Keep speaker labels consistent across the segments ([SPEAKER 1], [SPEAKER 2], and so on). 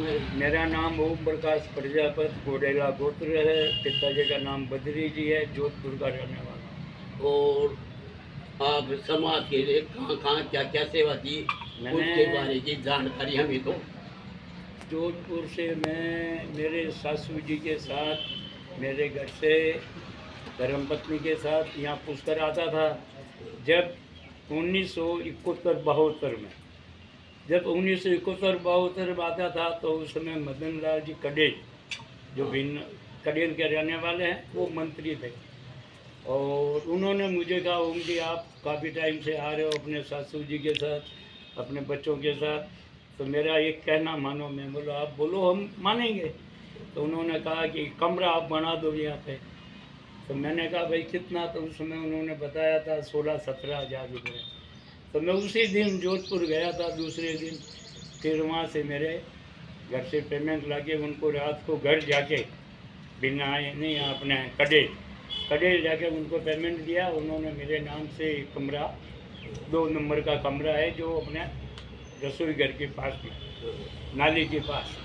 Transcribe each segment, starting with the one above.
[SPEAKER 1] है?
[SPEAKER 2] मेरा नाम ओम प्रकाश प्रजापति गोडेला गोत्र है। पिताजी का नाम बद्री जी है, जोधपुर का रहने वाला।
[SPEAKER 1] और आप समाज के लिए कहाँ कहाँ क्या क्या सेवा की, उसके बारे की जानकारी हमें दो।
[SPEAKER 2] जोधपुर से मैं मेरे सासू जी के साथ, मेरे घर से धर्मपत्नी के साथ यहाँ पुष्कर आता था। जब 1971-72 में, जब 1971-72 में आता था तो उस समय मदन लाल जी कडेल, जो भिन्न कडेल के रहने वाले हैं, वो मंत्री थे। और उन्होंने मुझे कहा, ओम जी आप काफ़ी टाइम से आ रहे हो अपने सासू जी के साथ, अपने बच्चों के साथ, तो मेरा एक कहना मानो। मैं बोला आप बोलो, हम मानेंगे। तो उन्होंने कहा कि कमरा आप बना दो यहाँ पे। तो मैंने कहा भाई कितना, तो उस समय उन्होंने बताया था 16-17 हज़ार रुपये। तो मैं उसी दिन जोधपुर गया था, दूसरे दिन। फिर वहाँ से मेरे घर से पेमेंट लाके उनको रात को घर जाके, बिना नहीं अपने कडेल जाके उनको पेमेंट दिया। उन्होंने मेरे नाम से कमरा, 2 नंबर का कमरा है जो अपने रसोई घर के पास में, नाली के पास।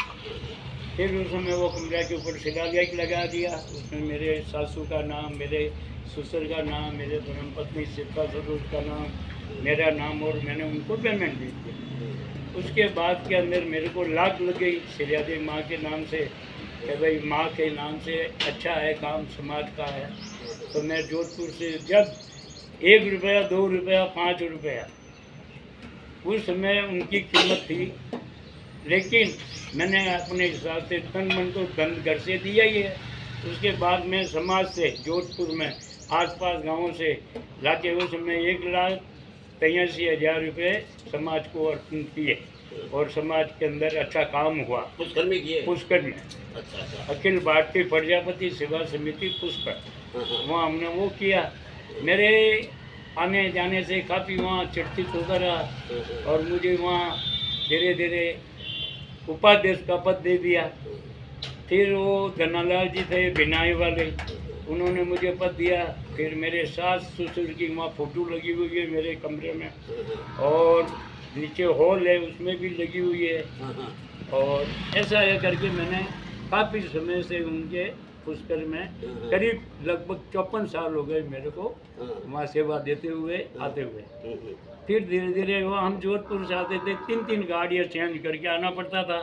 [SPEAKER 2] फिर उस समय वो कमरा के ऊपर शिलालेख लगा दिया। उसमें मेरे सासू का नाम, मेरे ससुर का नाम, मेरे धर्मपत्नी सीता ससुर का नाम, मेरा नाम, और मैंने उनको पेमेंट दी थी। उसके बाद के अंदर मेरे को लाग लग गई श्रीयादेवी माँ के नाम से कि भाई माँ के नाम से अच्छा है काम, समाज का है। तो मैं जोधपुर से जब 1 रुपया, 2 रुपया, 5 रुपया उस समय उनकी कीमत थी, लेकिन मैंने अपने हिसाब से तन मन तो धन घर से दिया ही है। उसके बाद मैं समाज से जोधपुर में आसपास गांवों से लाके उस समय 1,83,000 रुपये समाज को अर्पण किए, और समाज के अंदर अच्छा काम हुआ।
[SPEAKER 1] पुष्कर में किए?
[SPEAKER 2] पुष्कर में।
[SPEAKER 1] अच्छा।
[SPEAKER 2] अखिल भारतीय प्रजापति सेवा समिति पुष्कर, वहाँ हमने वो किया। मेरे आने जाने से काफ़ी वहाँ चर्चित होता रहा, और मुझे वहाँ धीरे धीरे उपाध्यक्ष का पद दे दिया। फिर वो धनालाल जी थे बिनाई वाले, उन्होंने मुझे पद दिया। फिर मेरे सास ससुर की वहाँ फ़ोटो लगी हुई है मेरे कमरे में, और नीचे हॉल है उसमें भी लगी हुई है। और ऐसा है करके मैंने काफ़ी समय से उनके पुष्कर में करीब लगभग 54 साल हो गए मेरे को वहाँ सेवा देते हुए आते हुए। फिर धीरे धीरे वो हम जोधपुर से आते थे, 3-3 गाड़ियाँ चेंज करके आना पड़ता था।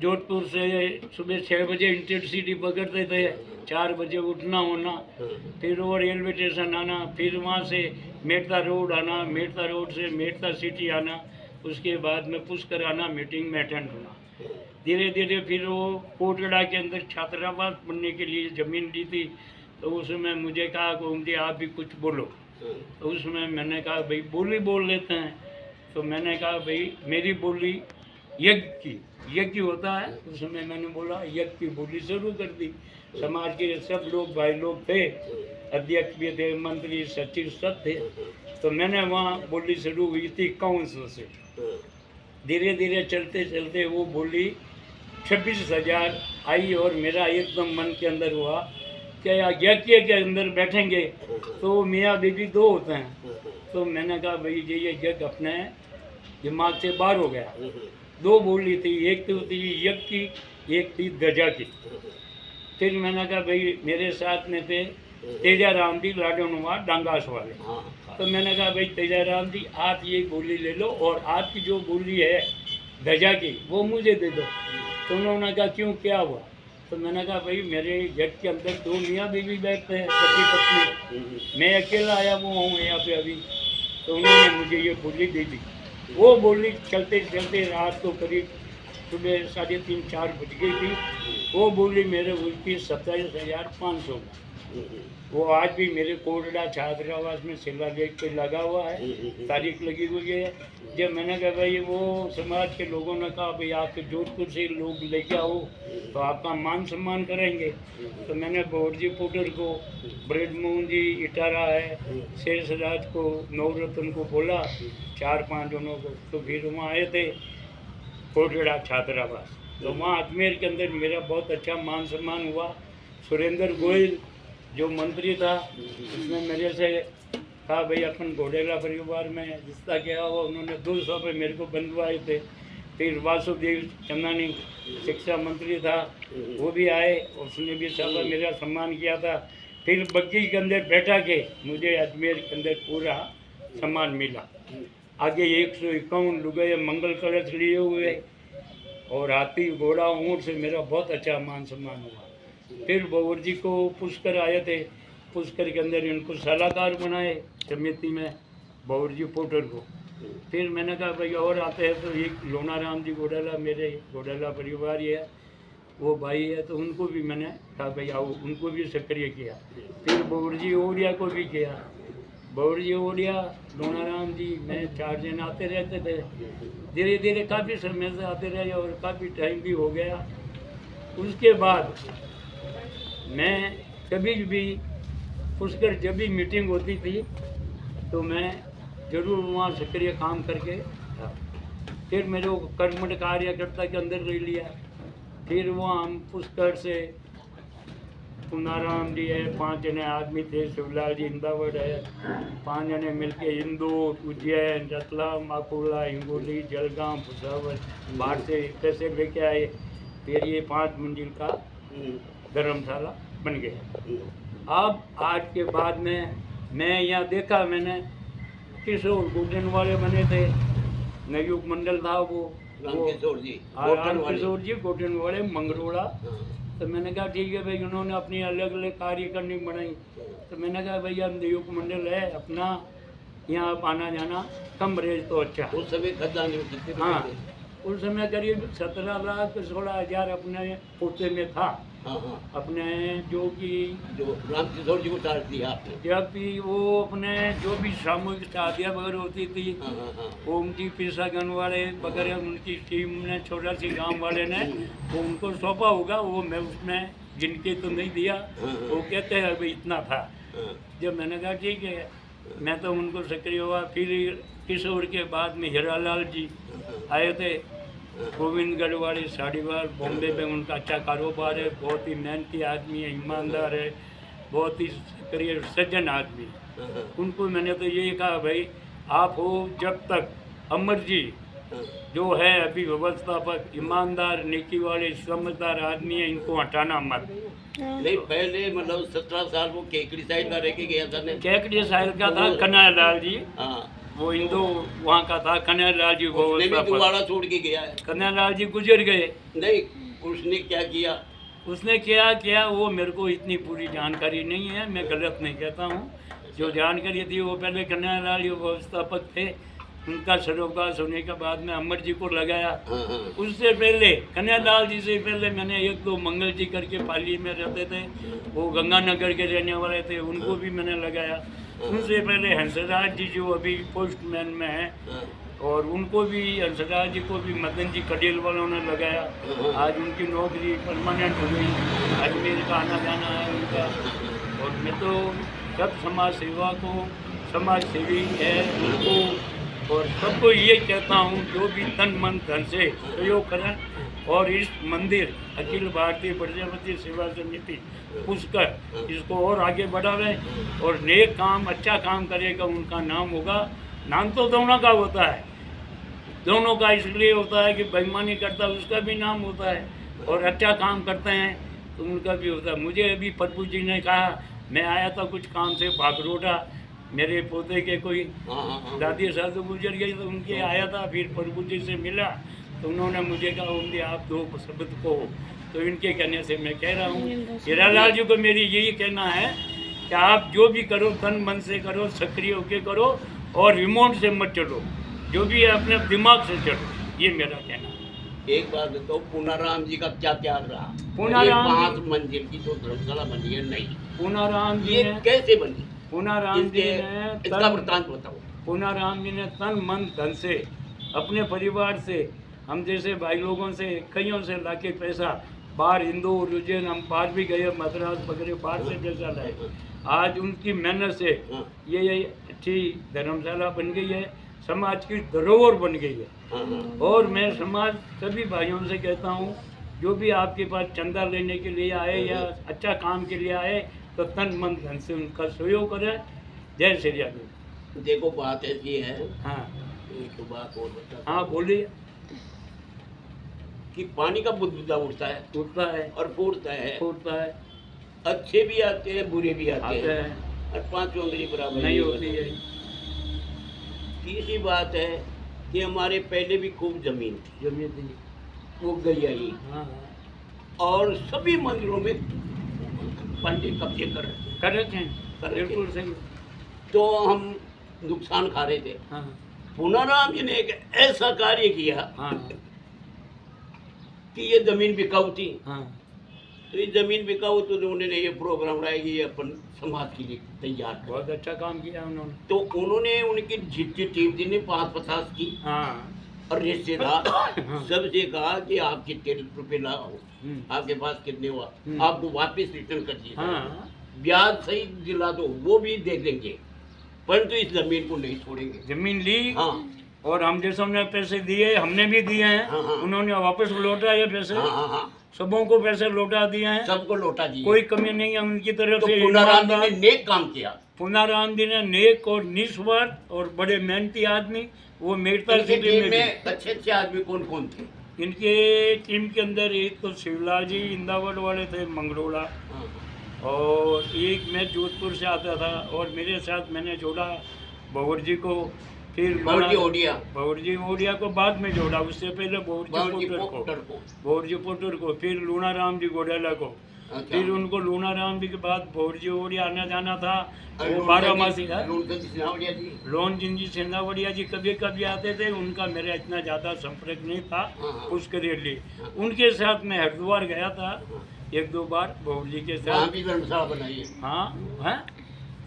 [SPEAKER 2] जोधपुर से सुबह 6 बजे इंटरसिटी पकड़ते थे, 4 बजे उठना होना, फिर वो रेलवे स्टेशन आना, फिर वहाँ से मेड़ता रोड आना, मेड़ता रोड से मेड़ता सिटी आना, उसके बाद में पुष्कर आना, मीटिंग में अटेंड होना। धीरे धीरे फिर वो कोटड़ा के अंदर छात्रावास बनने के लिए ज़मीन ली थी। तो उसमें मुझे कहा कि आप भी कुछ बोलो। तो उसमें मैंने कहा भाई बोली बोल लेते हैं। तो मैंने कहा भाई मेरी बोली यज्ञ होता है, उसमें मैंने बोला यज्ञ की बोली शुरू कर दी। समाज के सब लोग भाई लोग थे, अध्यक्ष भी थे, मंत्री सचिव सब थे। तो मैंने वहाँ बोली शुरू हुई थी 51 से। धीरे धीरे चलते चलते वो बोली 26,000 आई, और मेरा एकदम मन के अंदर हुआ कि यज्ञ के अंदर बैठेंगे तो मियाँ बीबी 2 होते हैं। तो मैंने कहा भाई ये यज्ञ अपने दिमाग से बाहर हो गया। 2 बोली थी, एक तो थी यज्ञ की, एक थी ध्वजा की। फिर मैंने कहा भाई मेरे साथ में थे तेजाराम जी लाडोनुमा डांगास वाले। तो मैंने कहा भाई तेजाराम जी आप ये बोली ले लो, और आपकी जो बोली है ध्वजा की वो मुझे दे दो। तो उन्होंने कहा क्यों, क्या हुआ? तो मैंने कहा भाई मेरे यज्ञ के अंदर 2 मियाँ बीवी बैठते हैं, पति पत्नी, मैं अकेला आया वो हूँ यहाँ पे अभी। तो उन्होंने मुझे ये बोली दे दी। वो बोली चलते चलते रात को करीब सुबह 3:30-4 बज गई थी। वो बोली मेरे उल्टी 27,500। वो आज भी मेरे कोटड़ा छात्रावास में शिलालेख पे लगा हुआ है, तारीख लगी हुई है। जब मैंने कहा भाई वो समाज के लोगों ने कहा भाई आपके जोधपुर से लोग लेके आओ तो आपका मान सम्मान करेंगे। तो मैंने बोर्जी पुटर को, ब्रजमोहन जी इटारा है, शेषराज को, नवरत्न को बोला, 4-5 जनों को। तो फिर वहाँ आए थे कोटड़ा छात्रावास। तो वहाँ अजमेर के अंदर मेरा बहुत अच्छा मान सम्मान हुआ। सुरेंद्र गोयल जो मंत्री था उसने मेरे से कहा भाई अपन घोडेला परिवार में रिश्ता किया हुआ, उन्होंने 200 रुपये मेरे को बंधवाए थे। फिर वासुदेव चंदानी शिक्षा मंत्री था, वो भी आए, उसने भी सब मेरा सम्मान किया था। फिर बग्गी के अंदर बैठा के मुझे अजमेर के अंदर पूरा सम्मान मिला। आगे 151 लुगाई मंगल कलश लिए हुए और हाथी घोड़ा ऊँट से मेरा बहुत अच्छा मान सम्मान हुआ। फिर बवर जी को पुष्कर आए थे, पुष्कर के अंदर इनको सलाहकार बनाए समिति में, बवर जी पोटर को। फिर मैंने कहा भाई और आते हैं तो एक लोनाराम जी घोटाला, मेरे घोटाला परिवार ही है, वो भाई है, तो उनको भी मैंने कहा भाई आओ, उनको भी सक्रिय किया। फिर बवर जी ओडिया को भी किया, बवर जी ओडिया, लोनाराम जी, मैं 4 जन आते रहते थे। धीरे धीरे काफ़ी समय से आते रहे और काफ़ी टाइम भी हो गया। उसके बाद मैं कभी भी पुष्कर जब भी मीटिंग होती थी तो मैं जरूर वहाँ सक्रिय काम करके था। फिर मेरे को कर्मठ कार्यकर्ता के अंदर ले लिया। फिर वहाँ हम पुष्कर से पुनाराम जी है, 5 जने आदमी थे, शिवलाल जी इंदावड़ है, 5 जने मिलके इंदौर, उज्जैन, रतलाम, अकोला, हिंगोली, जलगांव, भुसावल बाहर से पैसे लेके आए। फिर ये 5 मंजिल का धर्मशाला बन गया। अब आज के बाद में मैं यहाँ देखा, मैंने किशोर गोल्डन वाले बने थे, नवयुग मंडल था वो
[SPEAKER 1] रामकिशोर जी,
[SPEAKER 2] रामकिशोर जी गोल्डन वाले मंगरोड़ा। तो मैंने कहा ठीक है भाई, उन्होंने अपनी अलग अलग कार्यकारिणी बनाई। तो मैंने कहा भैया नवयुग मंडल है अपना, यहाँ आना जाना कम रेज तो अच्छा।
[SPEAKER 1] उस समय खजाने में कितने
[SPEAKER 2] हाँ,
[SPEAKER 1] थे?
[SPEAKER 2] उस समय करीब 17,16,000 अपने पोते में था।
[SPEAKER 1] हाँ हाँ,
[SPEAKER 2] अपने जो कि
[SPEAKER 1] जो रामकिशोर जी को चार्ज दिया आपने।
[SPEAKER 2] जब भी वो अपने जो भी सामूहिक शादियाँ वगैरह होती थी,
[SPEAKER 1] हाँ हाँ हाँ,
[SPEAKER 2] वो उनकी पिसागन वाले वगैरह उनकी टीम ने, 84 गांव वाले ने वो उनको सौंपा होगा, वो मैं उसमें गिन के तो नहीं दिया। वो कहते हैं अभी इतना था। जब मैंने कहा ठीक है, मैं तो उनको सक्रिय हुआ। फिर किशोर के बाद में हीरालाल जी आए थे, गोविंदगढ़ वाले साड़ीवाल, बॉम्बे में उनका अच्छा कारोबार है, बहुत ही मेहनती आदमी है, ईमानदार है, बहुत ही सक्रिय सज्जन आदमी। उनको मैंने तो यही कहा भाई आप हो जब तक, अमर जी जो है अभी व्यवस्थापक, ईमानदार, नेकी वाले, समझदार आदमी है, इनको हटाना मत।
[SPEAKER 1] नहीं पहले मतलब 17 साल वो केकड़ी साइड का रह के गया था ने।
[SPEAKER 2] केकड़ी साइड का था कन्हैयालाल जी,
[SPEAKER 1] हाँ,
[SPEAKER 2] वो हिंदू वहाँ का था। कन्हैयालाल जी
[SPEAKER 1] उसने भी दुआड़ा छोड़ के गया है।
[SPEAKER 2] कन्हैयालाल जी गुजर गए।
[SPEAKER 1] नहीं, उसने क्या किया?
[SPEAKER 2] उसने क्या किया वो मेरे को इतनी पूरी जानकारी नहीं है, मैं गलत नहीं कहता हूँ। जो जानकारी थी वो पहले कन्हैयालाल जी व्यवस्थापक थे, उनका सरोगास होने के बाद में अमर जी को लगाया। उससे पहले कन्हैयालाल जी से पहले मैंने 1-2 मंगल जी करके पाली में रहते थे, वो गंगानगर के रहने वाले थे, उनको भी मैंने लगाया। उनसे पहले हंसराज जी जो अभी पोस्टमैन में हैं, और उनको भी, हंसराज जी को भी मदन जी कडेल वालों ने लगाया। आज उनकी नौकरी परमानेंट हो गई, अजमेर का आना जाना है उनका। और मैं तो सब समाज सेवा को, समाज सेवी है उनको, और सबको ये कहता हूँ जो भी तन मन धन से सहयोग करें और इस मंदिर अखिल भारतीय प्रजापति सेवा समिति पुष्कर इसको और आगे बढ़ावें, और नेक काम, अच्छा काम करेगा उनका नाम होगा। नाम तो दोनों का होता है, दोनों का इसलिए होता है कि बेईमानी करता है उसका भी नाम होता है, और अच्छा काम करते हैं तो उनका भी होता है। मुझे अभी प्रभु जी ने कहा, मैं आया था कुछ काम से भागरोटा, मेरे पोते के कोई दादी साधु गुजर गई तो उनके आया था, फिर प्रभु जी से मिला तो उन्होंने मुझे कहा उनके आप 2 शब्द को, तो इनके कहने से मैं कह रहा हूँ। हीरालाल जी को मेरी यही कहना है कि आप जो भी करो तन मन से करो, सक्रिय होके करो, और रिमोट से मत चलो, जो भी है अपने दिमाग से चलो, ये मेरा कहना है।
[SPEAKER 1] एक बात तो पुनाराम जी का क्या त्याग रहा?
[SPEAKER 2] पुनाराम
[SPEAKER 1] 5 मंजिल की जो धर्मशाला बनी है, नहीं
[SPEAKER 2] पुनाराम जी
[SPEAKER 1] ये
[SPEAKER 2] ने,
[SPEAKER 1] कैसे बनी?
[SPEAKER 2] पुनाराम जी ने
[SPEAKER 1] इसका वृत्तांत बताओ।
[SPEAKER 2] पुनाराम जी ने तन मन धन से अपने परिवार से, हम जैसे भाई लोगों से, कईयों से लाके पैसा, बाहर इंदौर, उज्जैन, हम बाहर भी गए, मद्रास वगैरह बाहर से पैसा लाए। आज उनकी मेहनत से ये अच्छी धर्मशाला बन गई है, समाज की धरोहर बन गई है। और मैं समाज सभी भाइयों से कहता हूँ, जो भी आपके पास चंदा लेने के लिए आए या अच्छा काम के लिए आए, तो तन मन धन से उनका सहयोग करें। जय श्री राम।
[SPEAKER 1] देखो बात ऐसी है।
[SPEAKER 2] हाँ,
[SPEAKER 1] एक बात और बता।
[SPEAKER 2] हाँ बोलिए।
[SPEAKER 1] कि पानी का बुदबुदा उठता है और फूटता है। अच्छे भी आते हैं, बुरे भी आते हैं और पांचों उंगली बराबर नहीं होती है। तीसरी बात है कि हमारे पहले भी खूब जमीन थी, वो गई आई और सभी मंदिरों में पंडित कब्जे कर रहे थे। तो हम नुकसान खा रहे थे। पूनाराम जी ने एक ऐसा कार्य किया कि ये जमीन बिकाऊ थी। तो ये जमीन बिकाऊ, तो उन्होंने ये प्रोग्राम लाया कि ये अपन समाज के लिए तैयार।
[SPEAKER 2] बहुत अच्छा काम किया उन्होंने।
[SPEAKER 1] तो उन्होंने उनकी जितनी टीम थी ने 5-50 की और रिश्तेदार सबसे कहा कि आप कितने रुपए लाओ, आपके पास कितने हुआ, आपको वापस रिटर्न कर दिए, ब्याज सही दिला दो, वो भी दे देंगे, परंतु इस जमीन को नहीं छोड़ेंगे।
[SPEAKER 2] जमीन ली और हम जैसे ने पैसे दिए, हमने भी दिए हैं। उन्होंने वापस लौटा ये पैसे। सबों को पैसे लौटा दिए हैं, सबको लौटा दिए, कोई कमी नहीं है उनकी तरफ से।
[SPEAKER 1] पूनाराम जी ने नेक काम किया।
[SPEAKER 2] पूनाराम जी ने नेक और निस्वार्थ और बड़े मेहनती आदमी। वो मेड़ता सिटी में
[SPEAKER 1] अच्छे आदमी कौन कौन थे
[SPEAKER 2] इनके टीम के अंदर? एक तो शिवलाजी इंदावड़ वाले थे, मंगरोला, और एक मैं जोधपुर से आता था, और मेरे साथ मैंने जोड़ा भवर जी को, फिर भवर जी ओडिया को बाद में जोड़ा, उससे पहले भवर जी पोटर को, फिर लूणाराम जी गोडेला को, फिर उनको लूणाराम जी के बाद भवर जी ओडिया आना जाना था। वो 12 मासी था। लोन जिंजी सिंधावड़िया जी कभी कभी आते थे, उनका मेरा इतना ज़्यादा संपर्क नहीं था पुष्कर लिए। उनके साथ मैं हरिद्वार गया था 1-2 बार भवर जी के साथ।
[SPEAKER 1] धर्मशाला बनाई है।
[SPEAKER 2] हाँ,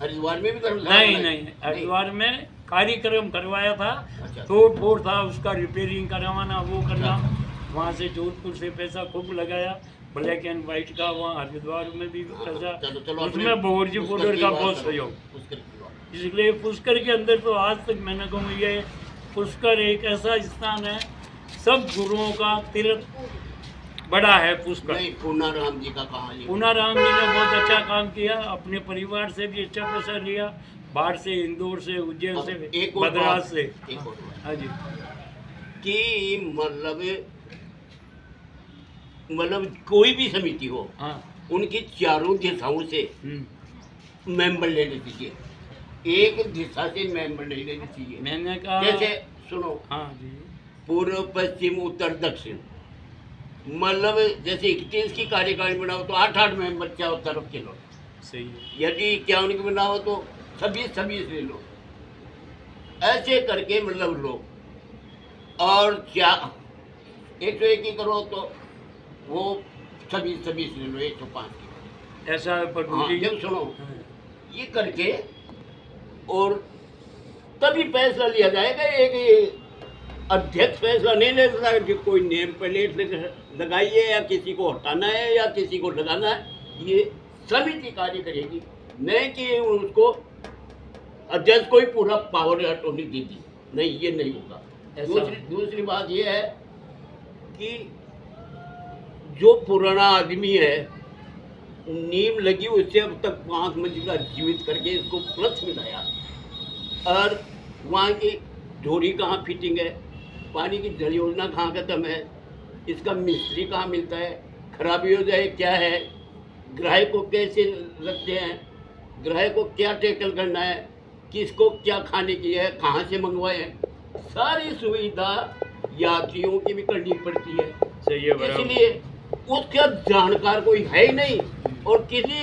[SPEAKER 1] हरिद्वार में भी धर्मशाला?
[SPEAKER 2] नहीं, हरिद्वार में कार्यक्रम करवाया था। तोड़ फोड़ था, उसका रिपेयरिंग करवाना, वो करना। वहाँ से जोधपुर से पैसा खूब लगाया, ब्लैक एंड व्हाइट का। वहाँ हरिद्वार में भी पैसा, उसमें भवर जी पोटर का बहुत सहयोग। इसलिए पुष्कर के अंदर तो आज तक मैंने कहूँ ये पुष्कर एक ऐसा स्थान है, सब गुरुओं का तीर्थ बड़ा है पुष्कर।
[SPEAKER 1] पूनाराम जी का कहानी,
[SPEAKER 2] पूनाराम जी ने बहुत अच्छा काम किया, अपने परिवार से भी अच्छा पैसा लिया, बाहर से, इंदौर से, उज्जैन से, मद्रास से। हाँ जी,
[SPEAKER 1] कि मतलब कोई भी समिति हो, उनकी चारों दिशाओं से मेंबर लेने चाहिए, एक दिशा से मेंबर नहीं लेने चाहिए।
[SPEAKER 2] मैंने कहा
[SPEAKER 1] जैसे सुनो, पूर्व, पश्चिम, उत्तर, दक्षिण, मतलब जैसे 21 की कार्यकारिणी बनाओ तो 8-8 मेंबर चारों तरफ के लो।
[SPEAKER 2] सही है।
[SPEAKER 1] यदि 51 की बनाओ तो 26 ले लो। ऐसे करके मतलब लो, और क्या 101 की करो तो वो 26 ले लो, 105 की।
[SPEAKER 2] ऐसा
[SPEAKER 1] जब सुनो ये करके, और तभी फैसला लिया जाएगा। एक अध्यक्ष फैसला नहीं ले सकता कि कोई नेम प्लेट लगाइए या किसी को हटाना है या किसी को लगाना है। ये समिति कार्य करेगी, नहीं कि उसको अध्यक्ष को ही पूरा पावर अटॉर्नी दे दी, नहीं, ये नहीं होगा। दूसरी बात ये है कि जो पुराना आदमी है, नींव लगी उससे अब तक 5 मंजिला जीवित करके इसको प्लस मिलाया, और वहाँ की ढोरी कहाँ फिटिंग है, पानी की जल योजना कहाँ खत्म है, इसका मिस्त्री कहाँ मिलता है, खराबी हो जाए क्या है, ग्राहक को कैसे रखते हैं, ग्राहक को क्या टैकल करना है, किसको क्या खाने की है, कहाँ से मंगवाए, सारी सुविधा यात्रियों की भी करनी पड़ती है।
[SPEAKER 2] सही है।
[SPEAKER 1] इसलिए उसका जानकार कोई है ही नहीं, और किसी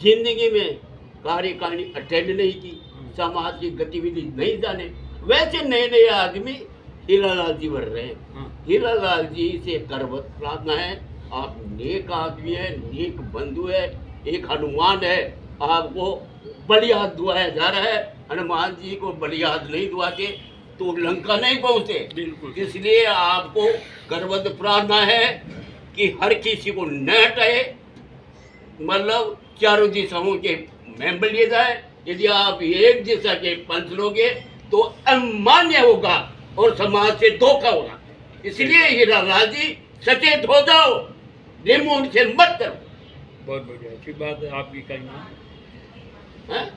[SPEAKER 1] जिंदगी में कार्यकारिणी अटेंड नहीं की, समाज की गतिविधि नहीं जाने। वैसे नए आदमी हीरालाल जी बढ़ रहे हैं। हीरालाल जी से करवत प्रार्थना है, आप नेक आदमी है, नेक बंधु है, एक हनुमान है, आपको बलियाद दुआया जा रहा है। हनुमान जी को बलियाद नहीं दुआते तो लंका नहीं पहुँचते। बिल्कुल, इसलिए आपको करवत प्रार्थना है कि हर किसी को न हटाए, मतलब चारों दिशाओं के मेंबर लिए जाए। यदि आप एक दिशा के पंच लोगे तो अमान्य होगा और समाज से धोखा होगा। इसलिए हीरालाल जी सचेत हो जाओ, रिमोट से मत करो।
[SPEAKER 2] बहुत बढ़िया, अच्छी बात है आपकी कहना।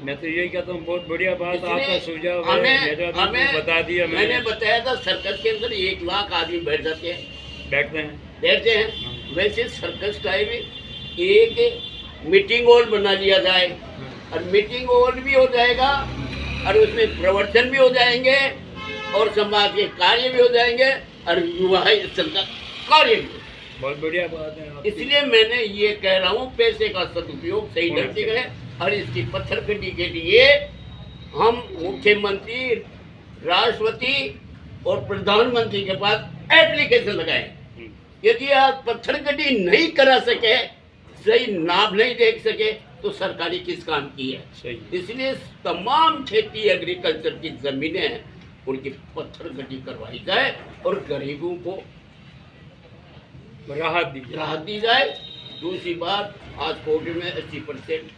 [SPEAKER 2] मैं तो यही कहता हूँ, बहुत बढ़िया बात, आपका सुझाव है,
[SPEAKER 1] हमें
[SPEAKER 2] बता दिया।
[SPEAKER 1] मैंने बताया था सर्कस के अंदर 1 लाख आदमी बैठ जाते हैं, बैठते हैं। वैसे सर्कस टाइप एक मीटिंग हॉल बना लिया जाए, और मीटिंग हॉल भी हो जाएगा, और उसमें प्रवचन भी हो जाएंगे, और समाज के कार्य भी हो जाएंगे, और युवा स्थल का कार्य भी।
[SPEAKER 2] बहुत बढ़िया बात है आपकी।
[SPEAKER 1] इसलिए मैंने ये कह रहा हूँ, पैसे का सदुपयोग सही ढंग से करें, और इसकी पत्थरगड्डी के लिए हम मुख्यमंत्री, राष्ट्रपति और प्रधानमंत्री के पास एप्लीकेशन लगाएं। यदि आप पत्थरगड्डी नहीं करा सके, सही नाप नहीं देख सके, तो सरकारी किस काम की है?
[SPEAKER 2] सही।
[SPEAKER 1] इसलिए तमाम खेती एग्रीकल्चर की जमीनें हैं, उनकी पत्थरगड्डी करवाई जाए, और गरीबों को राहत दी जाए। दूसरी बात, आज कोर्ट में 80%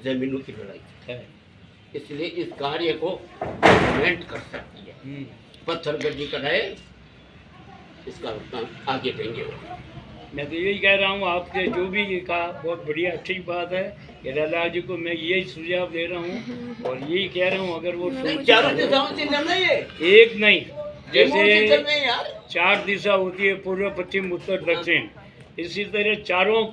[SPEAKER 1] जमीनों की लड़ाई है, इसलिए इस कार्य को गवर्नमेंट कर सकती है। पत्थरगड्डी कराए, इसका काम आगे देंगे।
[SPEAKER 2] मैं तो यही कह रहा हूँ, आपसे जो भी ये कहा बहुत बढ़िया अच्छी बात है। हिरालाल जी को मैं यही सुझाव दे रहा हूँ, और यही कह रहा हूँ, अगर वो
[SPEAKER 1] चारों दिशाओं से करना है,
[SPEAKER 2] एक नहीं, जैसे
[SPEAKER 1] यार
[SPEAKER 2] 4 दिशा होती है, पूर्व, पश्चिम, उत्तर, दक्षिण, इसी तरह चारों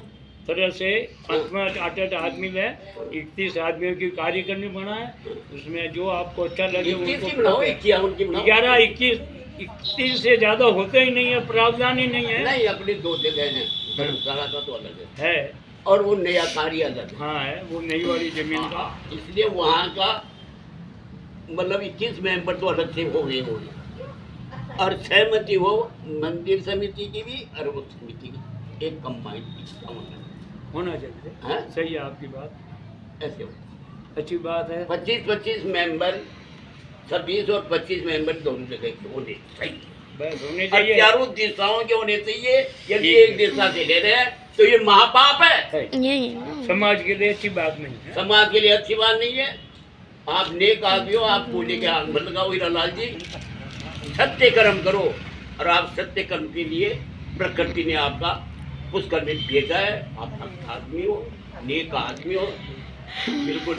[SPEAKER 2] तरह से 8 आदमी में 31 आदमियों की कार्यकारिणी बना है। उसमें जो आपको अच्छा लगे उनको 11, 21 से ज्यादा होते ही नहीं है, प्रावधान ही नहीं है।
[SPEAKER 1] नहीं, अपनी 2 जगह है, धर्मशाला का तो अलग
[SPEAKER 2] है,
[SPEAKER 1] और वो नया कार्य अलग है।
[SPEAKER 2] हाँ है, वो नई वाली जमीन का,
[SPEAKER 1] इसलिए वहाँ का मतलब 21 मेंबर तो अलग से हो गए होंगे, और सहमति हो मंदिर समिति की भी और वो समिति की, एक कंबाइंड
[SPEAKER 2] होना चाहिए।
[SPEAKER 1] हाँ?
[SPEAKER 2] सही है आपकी बात,
[SPEAKER 1] ऐसे हो।
[SPEAKER 2] अच्छी बात है।
[SPEAKER 1] 25 मेंबर, 26 और 25 मेंबर दोनों जगह के होने चाहिए,
[SPEAKER 2] बस होने
[SPEAKER 1] और
[SPEAKER 2] चाहिए।
[SPEAKER 1] चारों दिशाओं के होने चाहिए। यदि एक दिशा से ले रहे हैं तो ये महापाप है,
[SPEAKER 2] समाज के लिए अच्छी बात नहीं है।
[SPEAKER 1] समाज के लिए अच्छी बात नहीं है। आप नेक आदमी हो, आप पूजे के हाथ मत लगाओ। हीरालाल जी, सत्य कर्म करो, और आप सत्य कर्म के लिए प्रकृति ने आपका पुष्कर में भेजा है। आप भक्त आदमी हो, नेक आदमी हो, बिल्कुल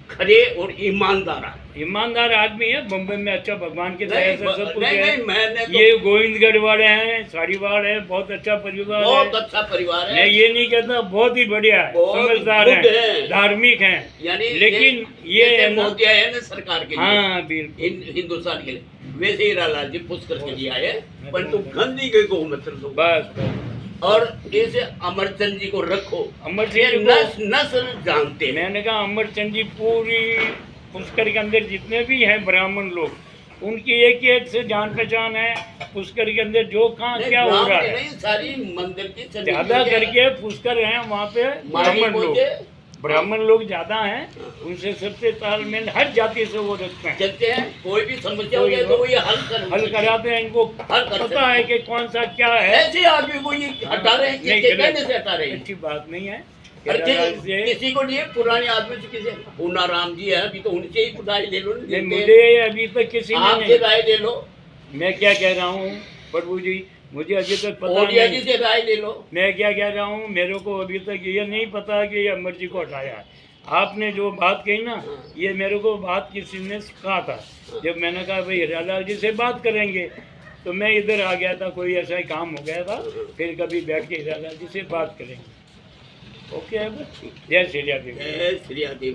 [SPEAKER 1] खरे और
[SPEAKER 2] ईमानदार आदमी है। बम्बई में अच्छा भगवान के दया से सब कुछ
[SPEAKER 1] नहीं,
[SPEAKER 2] है।
[SPEAKER 1] मैंने तो
[SPEAKER 2] ये गोविंदगढ़ वाले हैं, सारीवाड़ है, बहुत अच्छा परिवार है,
[SPEAKER 1] बहुत अच्छा परिवार है।
[SPEAKER 2] मैं ये नहीं कहता, बहुत ही बढ़िया है,
[SPEAKER 1] बहुत
[SPEAKER 2] समझदार
[SPEAKER 1] गुड है,
[SPEAKER 2] है, धार्मिक हैं,
[SPEAKER 1] यानी
[SPEAKER 2] लेकिन ये है ना,
[SPEAKER 1] मोदी आए ना सरकार के लिए,
[SPEAKER 2] हाँ बिल्कुल,
[SPEAKER 1] हिंदुस्तान के लिए। वैसे हीरालाल जी पुष्कर के लिए आए, परंतु गंदी के को मत रखो,
[SPEAKER 2] बस।
[SPEAKER 1] और इसे अमरचंद जी को रखो।
[SPEAKER 2] अमरचंद जी को
[SPEAKER 1] नस्ल जानते हैं।
[SPEAKER 2] मैंने कहा अमरचंद जी पूरी पुष्कर के अंदर जितने भी हैं ब्राह्मण लोग, उनकी एक से जान पहचान है। पुष्कर के अंदर जो कहाँ क्या हो रहा है,
[SPEAKER 1] सारी मंदिर की
[SPEAKER 2] ज्यादा करके पुष्कर हैं, वहाँ पे ब्राह्मण लोग ज्यादा हैं, उनसे सबसे तालमेल हर जाति से वो रखते हैं,
[SPEAKER 1] चलते हैं। कोई भी समस्या हो जाए तो वो ये हल
[SPEAKER 2] कराते हैं। इनको पता है कि कौन सा क्या है।
[SPEAKER 1] ऐसे आदमी को ये हटा रहे हैं, कहने से हटा रहे हैं,
[SPEAKER 2] अच्छी बात नहीं है।
[SPEAKER 1] किसी को नहीं, पुराने आदमी से किसी, पूना राम जी है, अभी तो उनसे ही राय ले लो।
[SPEAKER 2] मुझे अभी तक किसी
[SPEAKER 1] आपसे राय ले लो।
[SPEAKER 2] मैं क्या कह रहा हूँ प्रभु जी, मुझे अभी तक पता
[SPEAKER 1] नहीं, से राय ले लो।
[SPEAKER 2] मैं क्या कह रहा हूँ, मेरे को अभी तक ये नहीं पता कि ये अमर जी को हटाया है। आपने जो बात कही ना, ये मेरे को बात किसी ने कहा था। जब मैंने कहा भाई हीरालाल जी से बात करेंगे, तो मैं इधर आ गया था, कोई ऐसा ही काम हो गया था। फिर कभी बैठ के हीरालाल जी से बात करेंगे। ओके, जय श्री राधे।
[SPEAKER 1] जय श्री राधे।